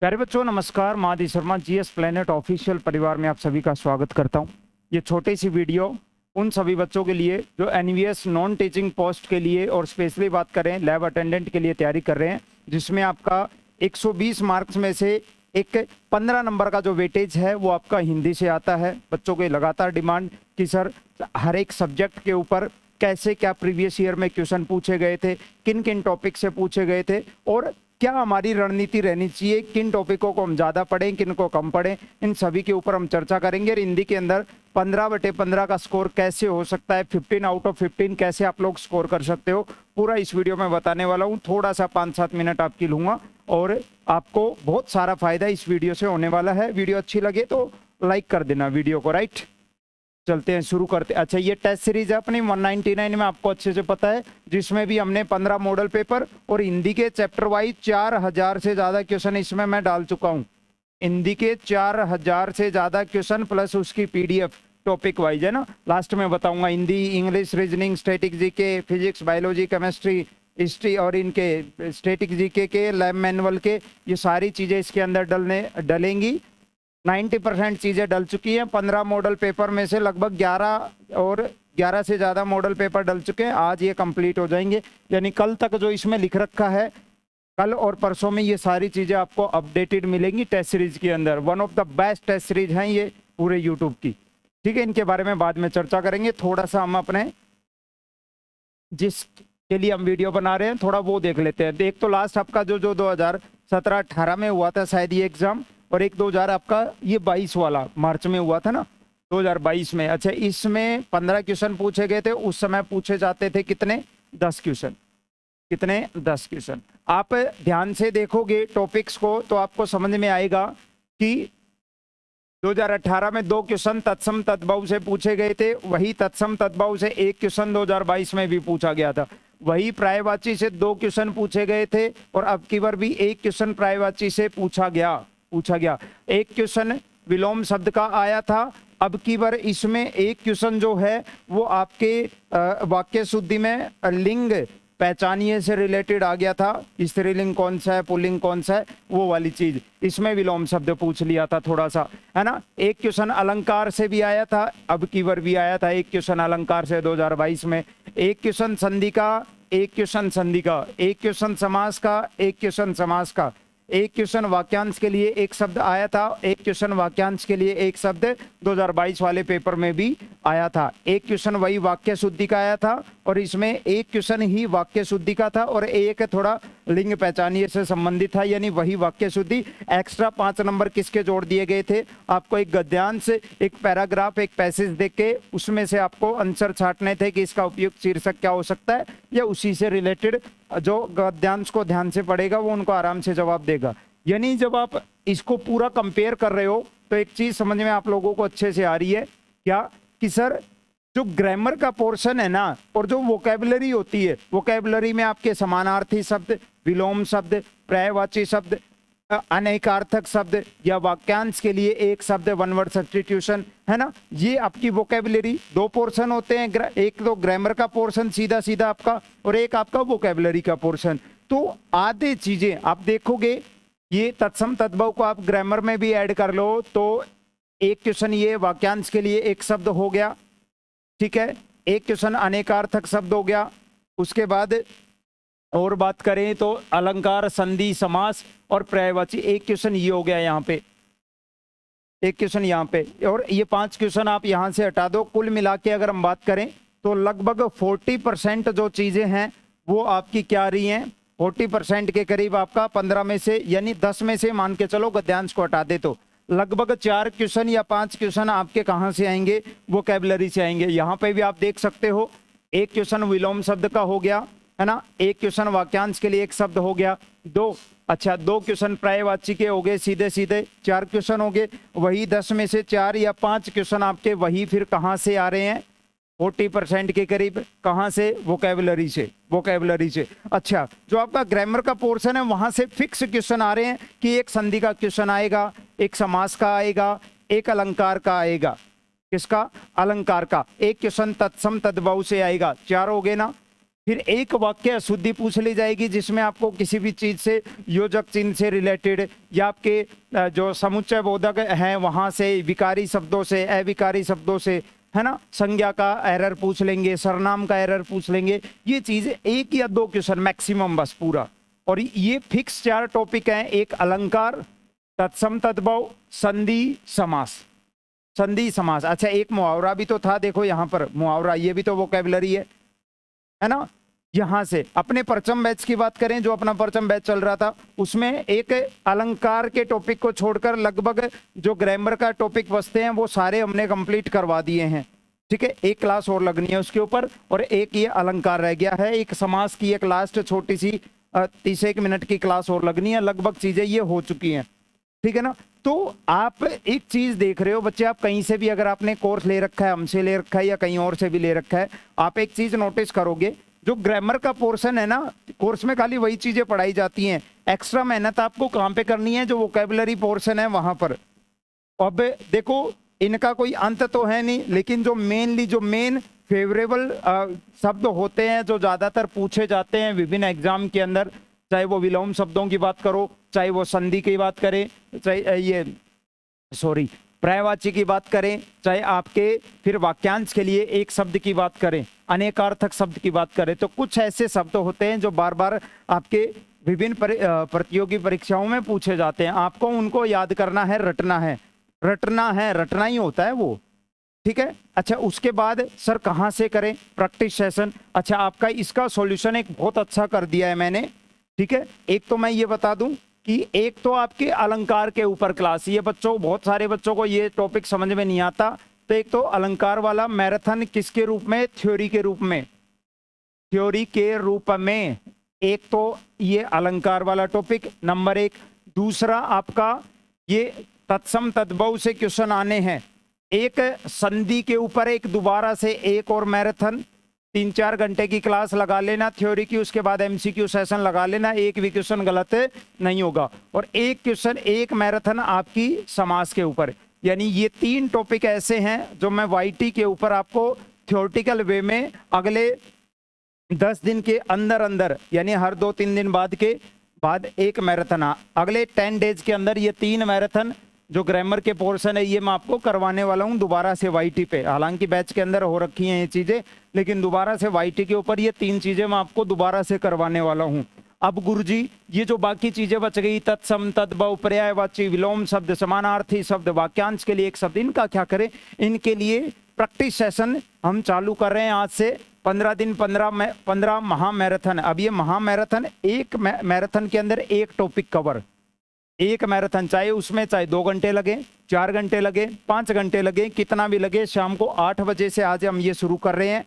प्यारे बच्चों नमस्कार। महादी शर्मा जीएस प्लेनेट ऑफिशियल परिवार में आप सभी का स्वागत करता हूं। ये छोटी सी वीडियो उन सभी बच्चों के लिए जो एनवीएस नॉन टीचिंग पोस्ट के लिए और स्पेशली बात करें लैब अटेंडेंट के लिए तैयारी कर रहे हैं, जिसमें आपका 120 मार्क्स में से एक 15 नंबर का जो वेटेज है वो आपका हिंदी से आता है। बच्चों के लगातार डिमांड कि सर हर एक सब्जेक्ट के ऊपर कैसे क्या प्रीवियस ईयर में क्वेश्चन पूछे गए थे, किन किन टॉपिक से पूछे गए थे और क्या हमारी रणनीति रहनी चाहिए, किन टॉपिकों को हम ज़्यादा पढ़ें, किन को कम पढ़ें, इन सभी के ऊपर हम चर्चा करेंगे। और हिंदी के अंदर 15/15 का स्कोर कैसे हो सकता है, 15 आउट ऑफ 15 कैसे आप लोग स्कोर कर सकते हो, पूरा इस वीडियो में बताने वाला हूँ। थोड़ा सा 5-7 मिनट आपकी लूँगा और आपको बहुत सारा फायदा इस वीडियो से होने वाला है। वीडियो अच्छी लगे तो लाइक कर देना वीडियो को। राइट, चलते हैं, शुरू करते हैं। अच्छा, ये टेस्ट सीरीज है अपनी 199 में, आपको अच्छे से पता है, जिसमें भी हमने 15 मॉडल पेपर और हिंदी के चैप्टर वाइज 4000 से ज़्यादा क्वेश्चन इसमें मैं डाल चुका हूँ। हिंदी के 4000 से ज़्यादा क्वेश्चन प्लस उसकी पीडीएफ टॉपिक वाइज है ना, लास्ट में बताऊंगा। Hindi, English, reasoning, static GK, physics, biology, chemistry, history और इनके स्टैटिक जीके के लैब मैनुअल के, ये सारी चीज़ें इसके अंदर डलेंगी। 90% चीज़ें डल चुकी हैं। 15 मॉडल पेपर में से लगभग 11 से ज़्यादा मॉडल पेपर डल चुके हैं। आज ये कंप्लीट हो जाएंगे, यानी कल तक जो इसमें लिख रखा है, कल और परसों में ये सारी चीज़ें आपको अपडेटेड मिलेंगी टेस्ट सीरीज के अंदर। One of the best test series हैं ये पूरे यूट्यूब की। ठीक है, इनके बारे में बाद में चर्चा करेंगे। थोड़ा सा हम अपने जिसके लिए हम वीडियो बना रहे हैं थोड़ा वो देख लेते हैं। एक तो लास्ट आपका जो 2017-18 में हुआ था शायद ये एग्ज़ाम, और एक 2000 आपका ये 22 वाला मार्च में हुआ था ना, 2022 में। अच्छा, इसमें 15 क्वेश्चन पूछे गए थे। उस समय पूछे जाते थे कितने? 10 क्वेश्चन। कितने? 10 क्वेश्चन। आप ध्यान से देखोगे टॉपिक्स को तो आपको समझ में आएगा कि 2018 में 2 क्वेश्चन तत्सम तद्भव से पूछे गए थे। वही तत्सम तद्भव से एक क्वेश्चन 2022 में भी पूछा गया था। वही प्रायवाची से 2 क्वेश्चन पूछे गए थे और अब की बार भी एक क्वेश्चन प्रायवाची से पूछा गया। एक क्वेश्चन विलोम शब्द का आया था। अब की बार इसमें एक क्वेश्चन जो है वो आपके वाक्य शुद्धि में लिंग पहचानिए से रिलेटेड आ गया था। स्त्रीलिंग कौन सा है, पुल्लिंग कौन सा है, वो वाली चीज इसमें विलोम शब्द पूछ लिया था थोड़ा सा, है ना। एक क्वेश्चन अलंकार से भी आया था, अब की बार भी आया था एक क्वेश्चन अलंकार से 2022 में। एक क्वेश्चन संधि का, एक क्वेश्चन संधि का, एक क्वेश्चन समास का, एक क्वेश्चन समास का, एक क्वेश्चन वाक्यांश के लिए एक शब्द आया था, एक क्वेश्चन वाक्यांश के लिए एक शब्द 2022 वाले पेपर में भी आया था। एक क्वेश्चन वही वाक्य शुद्धि का आया था और इसमें एक क्वेश्चन ही वाक्य शुद्धि का था और एक थोड़ा लिंग पहचानिए से संबंधित था, यानी वही वाक्य शुद्धि। एक्स्ट्रा 5 नंबर किसके जोड़ दिए गए थे? आपको एक गद्यांश, एक पैराग्राफ, एक पैसेज देख के उसमें से आपको आंसर छांटने थे कि इसका उपयुक्त शीर्षक क्या हो सकता है, या उसी से रिलेटेड जो गद्यांश को ध्यान से पढ़ेगा वो उनको आराम से जवाब देगा। यानी जब आप इसको पूरा कंपेयर कर रहे हो तो एक चीज समझ में आप लोगों को अच्छे से आ रही है क्या, कि सर जो ग्रामर का पोर्शन है ना और जो वोकैबुलरी होती है, वोकैबुलरी में आपके समानार्थी शब्द, विलोम शब्द, पर्यायवाची शब्द, अनेकार्थक शब्द या वाक्यांश के लिए एक शब्द, वन वर्ड सब्स्टिट्यूशन, है ना। ये आपकी वोकैबुलरी 2 पोर्शन होते हैं। एक तो ग्रामर का पोर्शन सीधा सीधा आपका, और एक आपका वोकैबुलरी का पोर्शन। तो आधे चीजें आप देखोगे, ये तत्सम तद्भव को आप ग्रामर में भी ऐड कर लो तो एक क्वेश्चन ये वाक्यांश के लिए एक शब्द हो गया, ठीक है। एक क्वेश्चन अनेकार्थक शब्द हो गया। उसके बाद और बात करें तो अलंकार, संधि, समास और पर्यायवाची, एक क्वेश्चन ये हो गया यहाँ पे, एक क्वेश्चन यहाँ पे, और ये 5 क्वेश्चन आप यहाँ से हटा दो। कुल मिला के अगर हम बात करें तो लगभग 40% जो चीजें हैं वो आपकी क्या रही हैं, 40% के करीब आपका 15 में से, यानी 10 में से मान के चलो गद्यांश को हटा दे तो लगभग 4 क्वेश्चन या 5 क्वेश्चन आपके कहाँ से आएंगे? वोकैबुलरी से आएंगे। यहाँ पे भी आप देख सकते हो, एक क्वेश्चन विलोम शब्द का हो गया, है ना। एक क्वेश्चन वाक्यांश के लिए एक शब्द हो गया, 2। अच्छा, 2 क्वेश्चन पर्यायवाची के हो गए, सीधे सीधे 4 क्वेश्चन हो गए। वही 10 में से 4 या 5 क्वेश्चन आपके वही फिर कहाँ से आ रहे हैं? 40% के करीब। कहाँ से? वोकैबुलरी से, वोकैबुलरी से। अच्छा, जो आपका ग्रामर का पोर्शन है वहां से फिक्स क्वेश्चन आ रहे हैं कि एक संधि का क्वेश्चन आएगा, एक समास का आएगा, एक अलंकार का आएगा। किसका? अलंकार का। एक क्वेश्चन तत्सम तद्भव से आएगा। 4 हो गए ना। फिर एक वाक्य अशुद्धि पूछ ली जाएगी जिसमें आपको किसी भी चीज से योजक चिन्ह से रिलेटेड या आपके जो समुच्चय बोधक हैं वहां से, विकारी शब्दों से, अविकारी शब्दों से, है ना, संज्ञा का एरर पूछ लेंगे, सरनाम का एरर पूछ लेंगे। ये चीज एक या दो क्वेश्चन मैक्सिमम बस पूरा। और ये फिक्स 4 टॉपिक हैं, एक अलंकार, तत्सम तद्भव, संधि समास। संधि समास, अच्छा एक मुहावरा भी तो था, देखो यहाँ पर मुहावरा, ये भी तो वोकैबुलरी है ना। यहां से अपने परचम बैच की बात करें, जो अपना परचम बैच चल रहा था उसमें एक अलंकार के टॉपिक को छोड़कर लगभग जो ग्रामर का टॉपिक बचते हैं वो सारे हमने कंप्लीट करवा दिए हैं। ठीक है, एक क्लास और लगनी है उसके ऊपर, और एक ये अलंकार रह गया है। एक समास की एक लास्ट छोटी सी 30 मिनट की क्लास और लगनी है। लगभग चीजें ये हो चुकी हैं, ठीक है ना। तो आप एक चीज देख रहे हो बच्चे, आप कहीं से भी अगर आपने कोर्स ले रखा है, हमसे ले रखा है या कहीं और से भी ले रखा है, आप एक चीज नोटिस करोगे, जो ग्रामर का पोर्शन है ना, कोर्स में खाली वही चीजें पढ़ाई जाती हैं। एक्स्ट्रा मेहनत आपको कहाँ पे करनी है, जो वोकैबुलरी पोर्शन है वहां पर। अब देखो इनका कोई अंत तो है नहीं, लेकिन जो मेन फेवरेबल शब्द होते हैं जो ज्यादातर पूछे जाते हैं विभिन्न एग्जाम के अंदर, चाहे वो विलोम शब्दों की बात करो, चाहे वो संधि की बात करें, चाहे पर्यायवाची की बात करें, चाहे आपके फिर वाक्यांश के लिए एक शब्द की बात करें, अनेकार्थक शब्द की बात करें, तो कुछ ऐसे शब्द होते हैं जो बार बार आपके विभिन्न प्रतियोगी परीक्षाओं में पूछे जाते हैं। आपको उनको याद करना है, रटना ही होता है वो, ठीक है। अच्छा उसके बाद सर कहाँ से करें प्रैक्टिस सेशन। अच्छा आपका इसका सॉल्यूशन एक बहुत अच्छा कर दिया है मैंने, ठीक है। एक तो मैं ये बता दूं कि एक तो आपके अलंकार के ऊपर क्लास, ये बच्चों बहुत सारे बच्चों को ये टॉपिक समझ में नहीं आता, तो एक तो अलंकार वाला मैराथन किसके रूप में, थ्योरी के रूप में, एक तो ये अलंकार वाला टॉपिक नंबर 1। दूसरा आपका ये तत्सम तद्भव से क्वेश्चन आने हैं, एक संधि के ऊपर एक दोबारा से एक और मैराथन 3-4 घंटे की क्लास लगा लेना थ्योरी की, उसके बाद एमसीक्यू सेशन लगा लेना, एक भी क्वेश्चन गलत नहीं होगा। और एक क्वेश्चन एक मैराथन आपकी समास के ऊपर। यानी ये 3 टॉपिक ऐसे हैं जो मैं वाईटी के ऊपर आपको थ्योरेटिकल वे में अगले 10 दिन के अंदर यानी हर 2-3 दिन बाद एक मैराथन, अगले 10 डेज के अंदर ये 3 मैराथन जो ग्रामर के पोर्शन है ये मैं आपको करवाने वाला हूं दोबारा से वाईटी पे। हालांकि बैच के अंदर हो रखी हैं ये चीजें, लेकिन दोबारा से वाईटी के ऊपर ये 3 चीजें मैं आपको दोबारा से करवाने वाला हूं। अब गुरुजी ये जो बाकी चीजें बच गई, तत्सम तद्भव, पर्यायवाची, विलोम शब्द, समानार्थी शब्द, वाक्यांश के लिए एक शब्द, इनका क्या करें। इनके लिए प्रैक्टिस सेशन हम चालू कर रहे हैं आज से 15 दिन, 15 महामैराथन। अब ये महामैराथन, एक मैराथन के अंदर एक टॉपिक कवर, एक मैराथन चाहे उसमें चाहे 2 घंटे लगे, 4 घंटे लगे, 5 घंटे लगे, कितना भी लगे। शाम को 8 बजे से आज हम ये शुरू कर रहे हैं,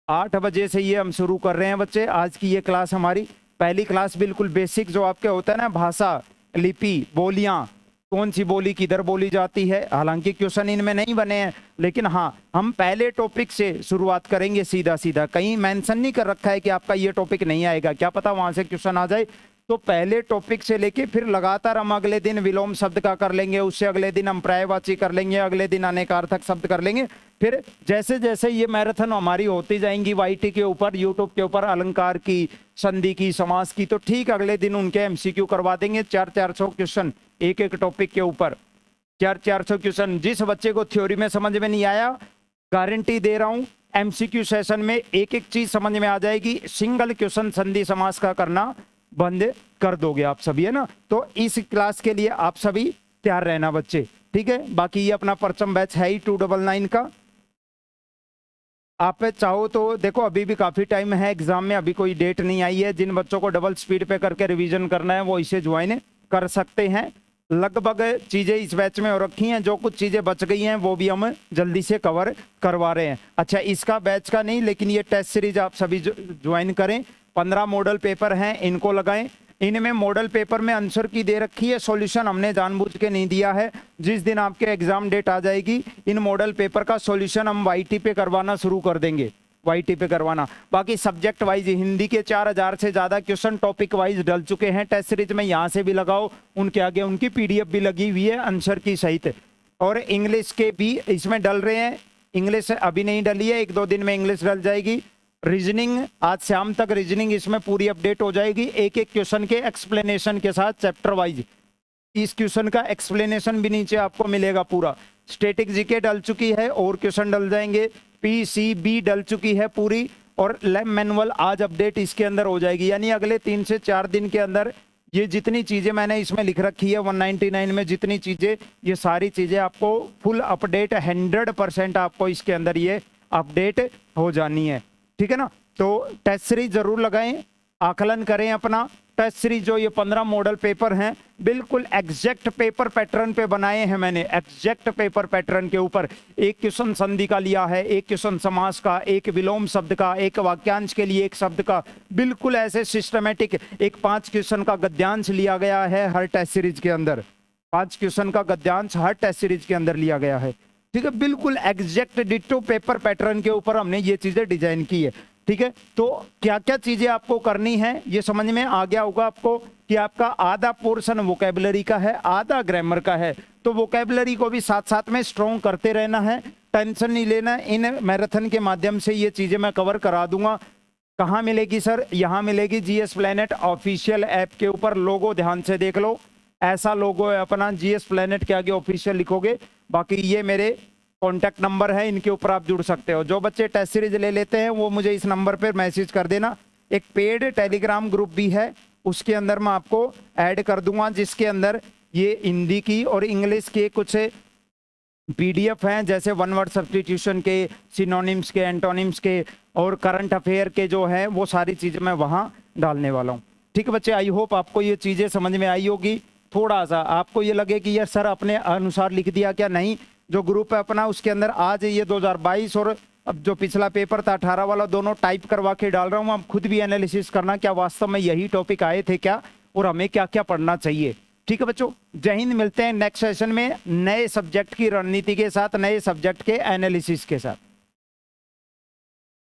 8 बजे से ये हम शुरू कर रहे हैं बच्चे। आज की ये क्लास हमारी पहली क्लास बिल्कुल बेसिक जो आपके होता है ना, भाषा, लिपि, बोलियां, कौन सी बोली किधर बोली जाती है। हालांकि क्वेश्चन इनमें नहीं बने हैं, लेकिन हाँ हम पहले टॉपिक से शुरुआत करेंगे सीधा। कहीं मेंशन नहीं कर रखा है कि आपका ये टॉपिक नहीं आएगा, क्या पता वहां से क्वेश्चन आ जाए। तो पहले टॉपिक से लेके फिर लगातार हम अगले दिन विलोम शब्द का कर लेंगे, उससे अगले दिन हम पर्यायवाची कर लेंगे, अगले दिन अनेकार्थक शब्द कर लेंगे। फिर जैसे जैसे ये मैराथन हमारी होती जाएंगी वाईटी के ऊपर, यूट्यूब के ऊपर, अलंकार की, संधि की, समास की, तो ठीक अगले दिन उनके एमसीक्यू करवा देंगे। 400 क्वेश्चन एक टॉपिक के ऊपर, 400 क्वेश्चन। जिस बच्चे को थ्योरी में समझ में नहीं आया, गारंटी दे रहा हूं एमसीक्यू सेशन में एक चीज समझ में आ जाएगी। सिंगल क्वेश्चन संधि समास का करना बंद कर दोगे आप सभी, है ना। तो इस क्लास के लिए आप सभी तैयार रहना बच्चे, ठीक है। बाकी ये अपना परचम बैच है ही 299 का। आप चाहो तो देखो अभी भी काफी टाइम है एग्जाम में, अभी कोई डेट नहीं आई है। जिन बच्चों को डबल स्पीड पे करके रिवीजन करना है वो इसे ज्वाइन कर सकते हैं। लगभग चीजें इस बैच में हो रखी हैं, जो कुछ चीजें बच गई हैं वो भी हम जल्दी से कवर करवा रहे हैं। अच्छा इसका बैच का नहीं, लेकिन ये टेस्ट सीरीज आप सभी ज्वाइन करें। 15 मॉडल पेपर हैं, इनको लगाएं। इनमें मॉडल पेपर में आंसर की दे रखी है, सॉल्यूशन हमने जानबूझ के नहीं दिया है। जिस दिन आपके एग्जाम डेट आ जाएगी, इन मॉडल पेपर का सॉल्यूशन हम वाईटी पे करवाना शुरू कर देंगे, वाईटी पे करवाना। बाकी सब्जेक्ट वाइज हिंदी के 4000 से ज्यादा क्वेश्चन टॉपिक वाइज डल चुके हैं टेस्ट सीरीज में, यहाँ से भी लगाओ, उनके आगे उनकी PDF भी लगी हुई है आंसर की सहित। और इंग्लिश के भी इसमें डल रहे हैं, इंग्लिश अभी नहीं डली है, 1-2 दिन में इंग्लिश डल जाएगी। रीजनिंग आज शाम तक रीजनिंग इसमें पूरी अपडेट हो जाएगी, एक एक क्वेश्चन के एक्सप्लेनेशन के साथ चैप्टर वाइज। इस क्वेश्चन का एक्सप्लेनेशन भी नीचे आपको मिलेगा पूरा। स्टैटिक जीके डल चुकी है और क्वेश्चन डल जाएंगे, पीसीबी डल चुकी है पूरी, और लैब मैनुअल आज अपडेट इसके अंदर हो जाएगी। यानी अगले 3 से 4 दिन के अंदर ये जितनी चीजें मैंने इसमें लिख रखी है 199 में जितनी चीजें, ये सारी चीजें आपको फुल अपडेट 100% आपको इसके अंदर ये अपडेट हो जानी है, ठीक है ना। तो टेस्ट सीरीज जरूर लगाएं, आकलन करें अपना। टेस्ट सीरीज जो ये 15 मॉडल पेपर हैं बिल्कुल एग्जैक्ट पेपर पैटर्न पे बनाए हैं मैंने, एग्जैक्ट पेपर पैटर्न के ऊपर। एक क्वेश्चन संधि का लिया है, एक क्वेश्चन समास का, एक विलोम शब्द का, एक वाक्यांश के लिए एक शब्द का, बिल्कुल ऐसे सिस्टमेटिक। एक 5 क्वेश्चन का गद्यांश लिया गया है हर टेस्ट सीरीज के अंदर, 5 क्वेश्चन का गद्यांश हर टेस्ट सीरीज के अंदर लिया गया है, ठीक है। बिल्कुल एग्जैक्ट डिट्टो पेपर पैटर्न के ऊपर हमने ये चीजें डिजाइन की है, ठीक है। तो क्या क्या चीजें आपको करनी है ये समझ में आ गया होगा आपको कि आपका आधा पोर्शन वोकैबुलरी का है, आधा ग्रामर का है। तो वोकैबुलरी को भी साथ साथ में स्ट्रॉन्ग करते रहना है, टेंशन नहीं लेना। इन मैराथन के माध्यम से ये चीजें मैं कवर करा दूंगा। कहाँ मिलेगी सर? यहाँ मिलेगी जीएस प्लेनेट ऑफिशियल ऐप के ऊपर। लोगो ध्यान से देख लो, ऐसा लोगो है अपना, जीएस प्लेनेट के आगे ऑफिशियल लिखोगे। बाकी ये मेरे कॉन्टैक्ट नंबर है, इनके ऊपर आप जुड़ सकते हो। जो बच्चे टेस्ट सीरीज ले लेते हैं वो मुझे इस नंबर पर मैसेज कर देना। एक पेड टेलीग्राम ग्रुप भी है, उसके अंदर मैं आपको ऐड कर दूंगा, जिसके अंदर ये हिंदी की और इंग्लिश के कुछ पीडीएफ हैं, जैसे वन वर्ड सब्स्टिट्यूशन के, सिनोनिम्स के, एंटोनिम्स के और करंट अफेयर के जो है वो सारी चीज़ें मैं वहाँ डालने वाला हूँ, ठीक है बच्चे। आई होप आपको ये चीज़ें समझ में आई होगी। थोड़ा सा आपको ये लगे कि यार सर अपने अनुसार लिख दिया क्या, नहीं। जो ग्रुप है अपना उसके अंदर आज ये 2022 और अब जो पिछला पेपर था 18 वाला, दोनों टाइप करवा के डाल रहा हूँ। आप खुद भी एनालिसिस करना क्या वास्तव में यही टॉपिक आए थे क्या, और हमें क्या क्या पढ़ना चाहिए, ठीक है बच्चों। जय हिंद, मिलते हैं नेक्स्ट सेशन में नए सब्जेक्ट की रणनीति के साथ, नए सब्जेक्ट के एनालिसिस के साथ।